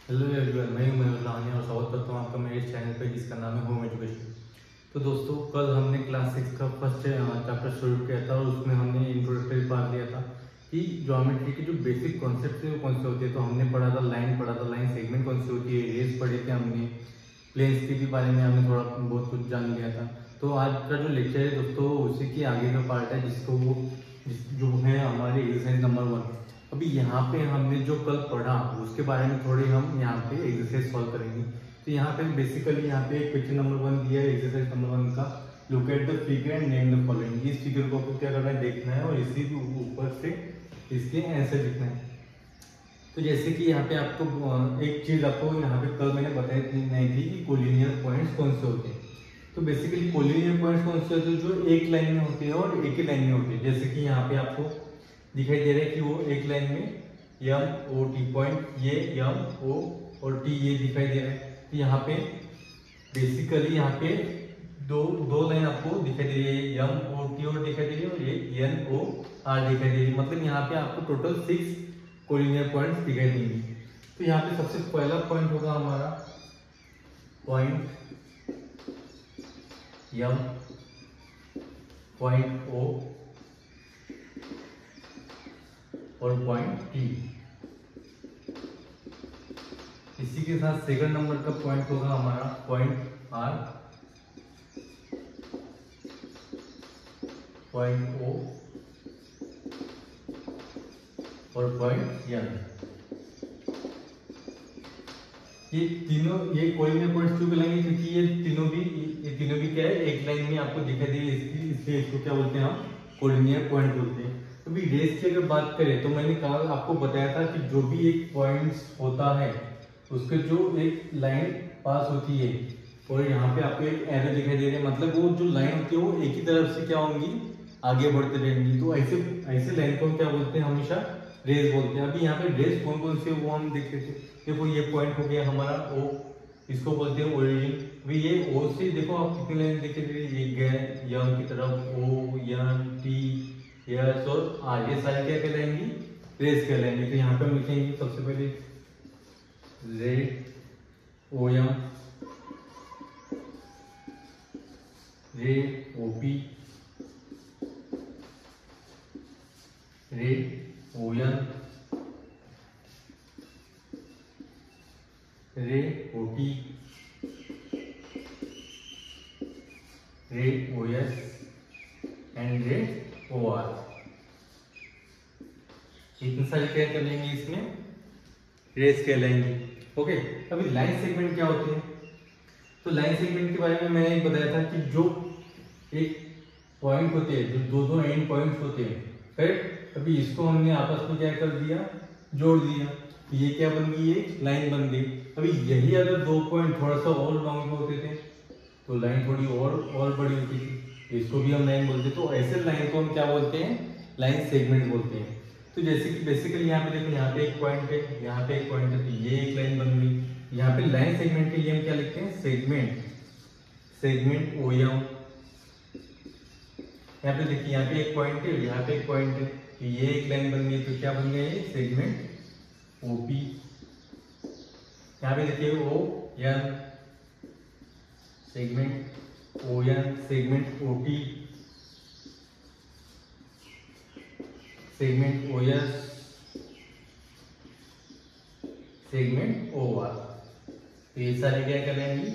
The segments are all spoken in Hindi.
हेलो एवरीवन, मैं हूं मयूर लावनी और स्वागत करता हूं आपका मेरे चैनल पे जिसका नाम है होम एजुकेशन। तो दोस्तों, कल हमने क्लास 6 का फर्स्ट चैप्टर शुरू किया था और उसमें हमने इंट्रोडक्टरी पार्ट लिया था कि ज्योमेट्री के जो बेसिक कॉन्सेप्ट है वो कौन से होते हैं। तो हमने पढ़ा था लाइन सेगमेंट कौन सी होती है, रेस पढ़े थे हमने, प्लेन्स के भी बारे में हमने थोड़ा बहुत कुछ जान लिया था। तो आज का जो लेक्चर है दोस्तों, उसी की आगे का पार्ट है जो है हमारे एक्सरसाइज नंबर 1। अभी यहाँ पे हमने जो कल पढ़ा उसके बारे में थोड़ी हम यहाँ पे एक्सरसाइज सॉल्व करेंगे। तो यहाँ पे बेसिकली यहाँ पे क्वेश्चन नंबर 1 दिया है, एक्सरसाइज नंबर 1 का। Look at the figure and name the following. इस फिगर को आपको क्या करना है, देखना है और इसी के ऊपर से इसके आंसर लिखना है। तो जैसे कि यहाँ पे आपको एक चीज आपको यहाँ पे कल मैंने बताई नहीं थी कि कोलिनियर पॉइंट्स कौन से होते हैं। तो बेसिकली कोलिनियर पॉइंट्स कौन से होते हैं, जो एक लाइन में होते हैं और एक ही लाइन में होते हैं। जैसे कि यहाँ पे आपको दिखाई दे रहा है कि वो एक लाइन में एम ओ टी पॉइंट, ये एम ओ और टी ये दिखाई दे रहा है। तो यहाँ पे बेसिकली यहाँ पे दो दो लाइन आपको दिखाई दे रही है, एम ओ टी और दिखाई दे रही है और ये एन ओ आर दिखाई दे रही है। मतलब यहाँ पे आपको टोटल 6 कोलिनियर पॉइंट्स दिखाई देंगे। तो यहाँ पे सबसे पहला पॉइंट होगा हमारा पॉइंट एम, पॉइंट ओ और पॉइंट टी। इसी के साथ सेकंड नंबर का पॉइंट होगा हमारा पॉइंट आर, पॉइंट ओ और पॉइंट एन। ये कोलिनियर पॉइंट्स क्यों कहलाएंगे, क्योंकि ये तीनों भी क्या है, एक लाइन में आपको दिखाई दे रही है, इसलिए इसको क्या बोलते हैं, हम कोलिनियर पॉइंट बोलते हैं। अभी रेस की अगर बात करें तो मैंने कल आपको बताया था कि जो भी एक पॉइंट होता है उसके जो एक लाइन पास होती है और यहाँ पे आपको एक एरो दिखाई दे रहा है, मतलब वो जो लाइन होती है वो एक ही तरफ से क्या होंगी, आगे बढ़ते रहेंगी। तो ऐसे लाइन को हम क्या बोलते हैं, हमेशा रेस बोलते हैं। अभी यहाँ पे रेस कौन कौन से वो हम देख लेते हैं। देखो ये पॉइंट हो गया हमारा ओ, इसको बोलते हैं ओरिजिन। अभी ये ओ से देखो आप कितनी लाइन देखे, एक गए यम की तरफ, ओ यन टी यस और आर, ये सारी क्या कहलाएंगी, रेस कहलाएंगी। तो यहाँ पे हम लिखेंगे सबसे पहले रे ओ एम, रे ओ पी, रे ओ एन, रे ओ टी, रे ओ एस एंड रे ओ आर। इतने सारे क्या कर लेंगे, इसमें रेस कहलाएंगे। ओके, अभी लाइन सेगमेंट क्या होते हैं। तो लाइन सेगमेंट के बारे में मैंने एक बताया था कि जो एक पॉइंट होते हैं, जो दो दो एंड पॉइंट्स होते हैं, करेक्ट। अभी इसको हमने आपस में क्या कर दिया, जोड़ दिया, तो ये क्या बन गई, एक लाइन बन गई। अभी यही अगर दो पॉइंट थोड़ा सा और लॉन्ग होते थे तो लाइन थोड़ी और बड़ी होती थी, इसको भी हम लाइन बोलते हैं। तो ऐसे लाइन को हम क्या बोलते हैं, लाइन सेगमेंट बोलते हैं। तो जैसे कि बेसिकली यहाँ पे देखो, यहाँ पे एक पॉइंट है, यहाँ पे एक पॉइंट है, तो ये एक लाइन बन गई। यहाँ पे लाइन सेगमेंट के लिए हम क्या लिखते हैं, सेगमेंट ओ एम। यहाँ पे देखिए, यहाँ पे एक पॉइंट है, यहाँ पे एक पॉइंट है, तो ये एक लाइन बन गई। तो क्या बन गया, ये सेगमेंट ओपी। यहाँ पे देखिए O N, segment O N, segment O T, segment O S, segment O R. तो ये सारे क्या कहलाएंगे,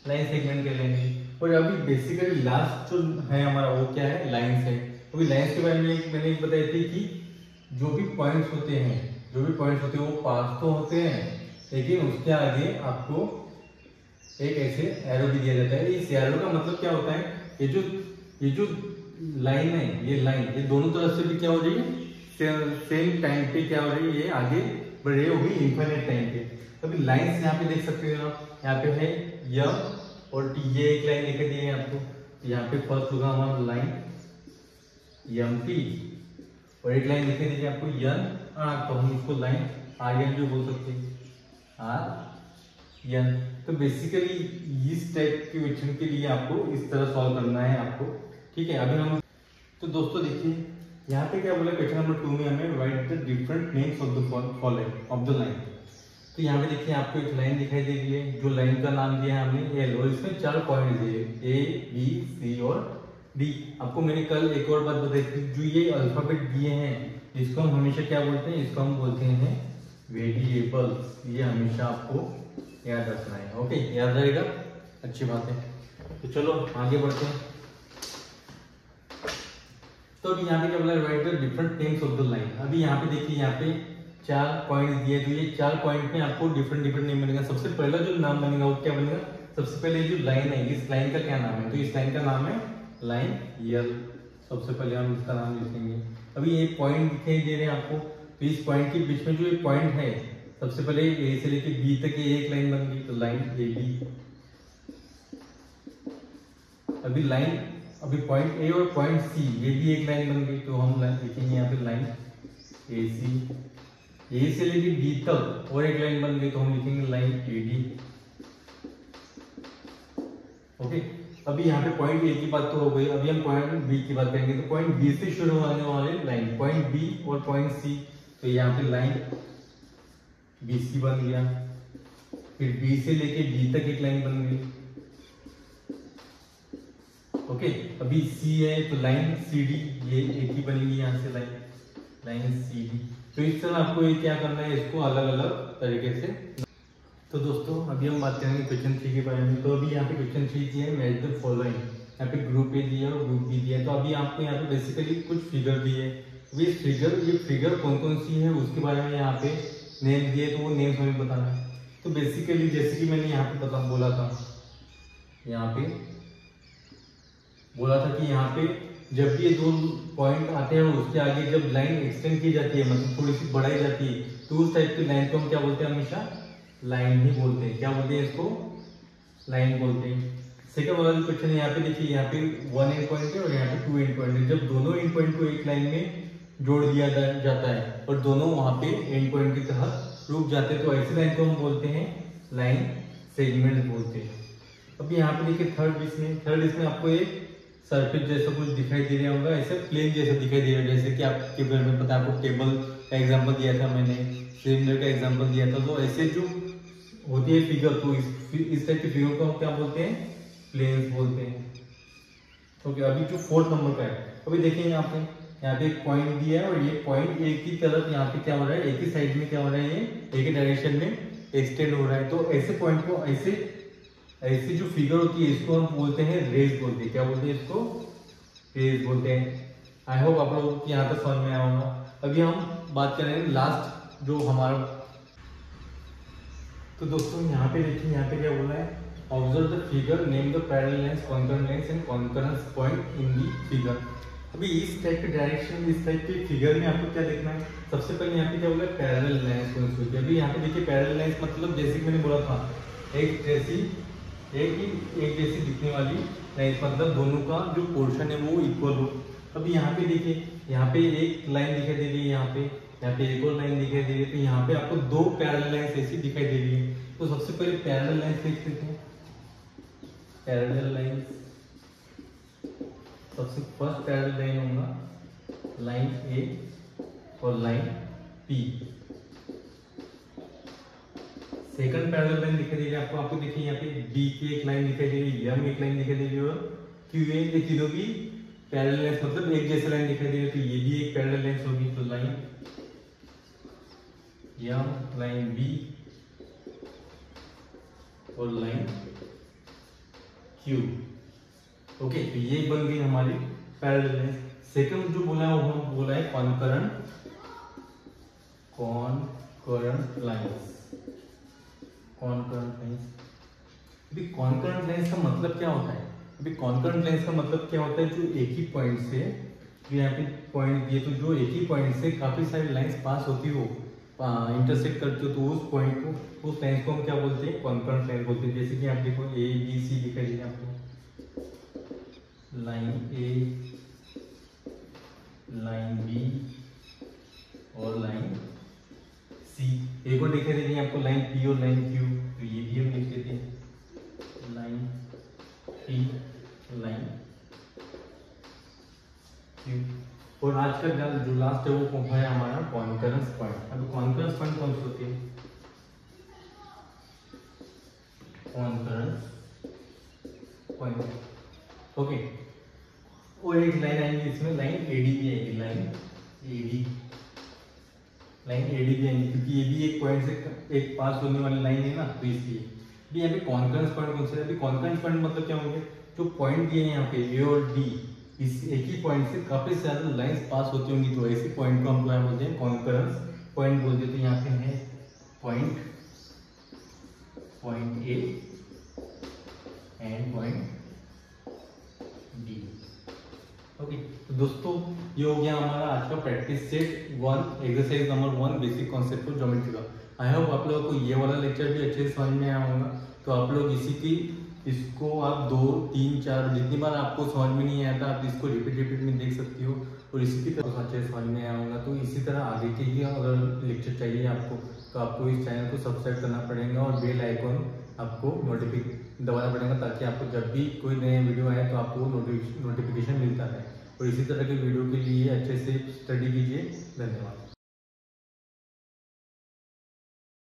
लाइन सेगमेंट कहलाएंगे। और अभी बेसिकली लास्ट जो है हमारा वो क्या है, लाइंस है। अभी लाइंस के बारे में मैंने एक बताई थी कि जो भी पॉइंट्स होते हैं वो पास तो होते हैं, लेकिन उसके आगे आपको एक ऐसे एरो भी दिया जाता है। इस एरो का मतलब क्या होता है, ये जो लाइन है, ये दोनों तरफ से भी क्या हो रही है, सेम टाइम पे क्या हो रही है, ये आगे बढ़ रही होगी इनफाइनाइट टाइम पे। अभी लाइंस यहाँ पे देख सकते हो आप, यहाँ पे है यम और टी, ये एक लाइन लेकर दी है आपको। यहाँ पे फर्स्ट होगा हमारा लाइन यम टी और एक लाइन लिखे दीजिए आपको यन आर, तो हम इसको लाइन आर एन भी बोल सकते हैं, आर एन। तो बेसिकली इस टाइप के क्वेश्चन के लिए आपको इस तरह सॉल्व करना है आपको, ठीक है। अभी हम तो दोस्तों देखिए, यहाँ पे क्या बोला क्वेश्चन नंबर 2 में, हमें right the different names of the following of the line. तो यहाँ पे देखिए आपको एक लाइन दिखाई दे रही है, जो लाइन का नाम दिया है हमने एल, और इसमें 4 पॉइंट दिए ए बी सी और डी। आपको मैंने कल एक और बात बताई थी, जो ये अल्फाबेट दिए हैं इसको हम हमेशा क्या बोलते हैं, इसको हम बोलते हैं वेरिएबल्स। ये हमेशा आपको याद रखना है। ओके, याद रहेगा, अच्छी बात है। तो चलो आगे बढ़ते हैं। तो अभी यहाँ पे क्या बोला, right the different names of the line. अभी यहाँ पे देखिए, यहाँ पे 4 पॉइंट दिए, तो ये 4 पॉइंट में आपको डिफरेंट डिफरेंट नेम बनेगा। सबसे पहला जो नाम बनेगा वो क्या बनेगा, सबसे पहले जो लाइन है, इस लाइन का क्या नाम है, तो इस लाइन का नाम है लाइन यल। सबसे पहले हम इसका नाम लिखेंगे। अभी ये पॉइंट दिखाई दे रहे हैं आपको, तो इस पॉइंट के बीच में जो ये पॉइंट है, सबसे पहले ए से लेके बी तक ये एक लाइन बन गई, तो लाइन ए बी। अभी पॉइंट ए और पॉइंट सी, ये भी एक लाइन बन गई, तो हम लिखेंगे यहाँ पे लाइन ए सी। ए से लेके डी तक और एक लाइन बन गई, तो हम लिखेंगे लाइन ए डी। ओके, अभी यहाँ पे पॉइंट ए की बात तो हो गई, अभी हम पॉइंट बी की बात करेंगे। तो पॉइंट बी से शुरू होने वाले लाइन पॉइंट बी और पॉइंट सी, तो यहाँ पे लाइन बी सी बन गया। फिर बी से लेके डी तक एक लाइन बन गई। ओके, अभी सी है तो लाइन सी डी, ये एक ही बनेगी यहाँ से लाइन सी डी। तो इस तरह आपको ये क्या करना है, इसको अलग अलग तरीके से। तो दोस्तों अभी हम बात करेंगे क्वेश्चन 3 के बारे में। तो अभी यहाँ पे क्वेश्चन 3 दिया है, मैच द फॉलोइंग। यहाँ पे ग्रुप ए दिया है और ग्रुप बी दिया है। तो अभी आपको यहाँ पे बेसिकली कुछ फिगर दिए है। ये फिगर कौन कौन सी है उसके बारे में यहाँ पे नेम दिए, तो वो नेम हमें बताना है। तो बेसिकली जैसे कि मैंने यहाँ पे बोला था कि यहाँ पे जब भी ये 2 पॉइंट आते हैं उसके आगे जब लाइन एक्सटेंड की जाती है, मतलब थोड़ी सी बढ़ाई जाती है, तो उस टाइप की लाइन को हम क्या बोलते हैं, हमेशा लाइन ही बोलते हैं। क्या बोलते हैं, इसको लाइन बोलते हैं। सेकंड वाला जो क्वेश्चन है, यहाँ पे देखिए, यहाँ पे 1 एंड पॉइंट है और यहाँ पे 2 एंड पॉइंट है। जब दोनों एंड पॉइंट को एक लाइन में जोड़ दिया जाता है और दोनों वहां पे एंड पॉइंट की तहत रुक जाते हैं, तो ऐसी लाइन को हम बोलते हैं लाइन सेगमेंट बोलते हैं। अब यहाँ पे देखिए थर्ड इसमें आपको एक सरफेस जैसा कुछ दिखाई दे रहा होगा, ऐसे प्लेन जैसा दिखाई दे रहा है। जैसे कि आपके घर में पता है, आपको टेबल का एग्जांपल दिया था मैंने, सिलेंडर का एग्जांपल दिया था। तो ऐसे जो होती है फिगर, तो इस टाइप की फिगर को हम क्या बोलते हैं, प्लेन्स बोलते हैं। ओके, अभी जो 4th नंबर का है, अभी देखिए यहाँ पे एक पॉइंट दिया है और ये पॉइंट एक ही तरफ यहाँ पे क्या हो रहा है, एक ही साइड में क्या हो रहा है, ये एक ही डायरेक्शन में एक्सटेंड हो रहा है। तो ऐसे पॉइंट को ऐसी जो फिगर होती है इसको हम बोलते हैं रेज बोलते हैं। क्या बोलते हैं, इसको रेज बोलते हैं। आई होप आप लोगों को यहाँ तक समझ में आया होगा। अभी हम बात करेंगे लास्ट जो हमारा। तो दोस्तों यहाँ पे देखिए, यहाँ पे क्या बोला है, observe the figure, name the parallel lines, concurrent lines and concurrence point in the figure. अभी इस टाइप के डायरेक्शन, इस टाइप के फिगर में आपको क्या देखना है, सबसे पहले यहाँ पे क्या बोला है, पैरेलल लाइंस कौन सी होती है। अभी यहाँ पे देखिए पैरेलल लाइंस मतलब जैसे कि मैंने बोला था, एक जैसी दिखने वाली लाइन, मतलब दोनों का जो पोर्शन है वो इक्वल हो। अभी यहाँ पे देखिए, यहाँ पे एक लाइन दिखाई दे रही है, यहाँ पे एक और लाइन दिखाई दे रही है। तो यहाँ पे आपको 2 पैरेलल लाइंस ऐसी दिखाई दे रही है। तो सबसे पहले पैरेलल लाइंस देख लेते हैं। पैरेलल लाइंस, सबसे फर्स्ट पैरेलल लाइन होगा लाइन ए और line P. Second parallel line दिखाई दे रही है आपको देखिए यहाँ पे बी की एक लाइन दिखाई दे रही है, एम एक लाइन दिखाई दे रही है और क्यू ए, ये तीनों की पैरेलल लाइन मतलब एक जैसी लाइन दिखाई दे रही है। तो ये भी एक पैरेलल लाइन होगी। तो लाइन एम, लाइन बी और लाइन क्यू। ओके, तो ये बन गई हमारी पैरेलल लाइन। सेकंड जो बोला है वो हम बोला है कॉन्करेंट लाइंस। कॉन्करेंट लाइंस, अभी कॉन्करेंट लाइंस का मतलब क्या होता है, अभी कॉन्करेंट लाइंस का मतलब क्या होता है, जो एक ही पॉइंट से, जो यहाँ पे पॉइंट दिए, तो जो एक ही पॉइंट से काफी सारी लाइंस पास होती हो, इंटरसेक्ट करते हो, तो उस पॉइंट को, उस लाइन को हम क्या बोलते हैं, कॉन्करेंट लाइन बोलते हैं। जैसे कि आप देखो ए बी सी दिखाई दे आपको, लाइन ए, लाइन बी और लाइन सी। एक और दिखाई दे रही है आपको लाइन पी और लाइन क्यू। तो ये भी हम लिख देते हैं, लाइन पी, लाइन क्यू। और आज का जो लास्ट है वो है हमारा कॉन्करेंस पॉइंट। अब कॉन्करेंस पॉइंट कौन सी होती है, कॉन्करेंस पॉइंट। ओके, और एक लाइन आएगी इसमें, लाइन एडी भी आएगी, लाइन एडी भी आएगी, क्योंकि ये भी एक पॉइंट से एक पास होने वाली लाइन है ना, तो इसलिए भी यहाँ पे कॉन्करेंस पॉइंट कौन सा है। अभी कॉन्करेंस पॉइंट मतलब क्या होंगे, जो पॉइंट दिए हैं यहाँ पे ए और डी, इस एक ही पॉइंट से काफी ज्यादा लाइंस पास होती होंगी, तो ऐसे पॉइंट को हम क्या बोलते हैं, कॉन्करेंस पॉइंट बोलते हैं। तो यहाँ पे है point A and point D. Okay, तो दोस्तों ये हो गया हमारा आज का practice set 1, exercise number 1, basic concept of geometry का। आई होप आप लोगों को ये वाला लेक्चर भी अच्छे से समझ में आया होगा। तो आप लोग इसको आप 2, 3, 4 जितनी बार आपको समझ में नहीं आया था, आप इसको रिपीट में देख सकती हो, और इसी की तरह अच्छे से समझ में आया होगा। तो इसी तरह आगे के ही अगर लेक्चर चाहिए आपको, तो आपको इस चैनल को सब्सक्राइब करना पड़ेगा और बेल आइकॉन आपको दबाना पड़ेगा, ताकि आपको जब भी कोई नया वीडियो आए तो आपको नोटिफिकेशन मिलता है। और इसी तरह के वीडियो के लिए अच्छे से स्टडी कीजिए। धन्यवाद।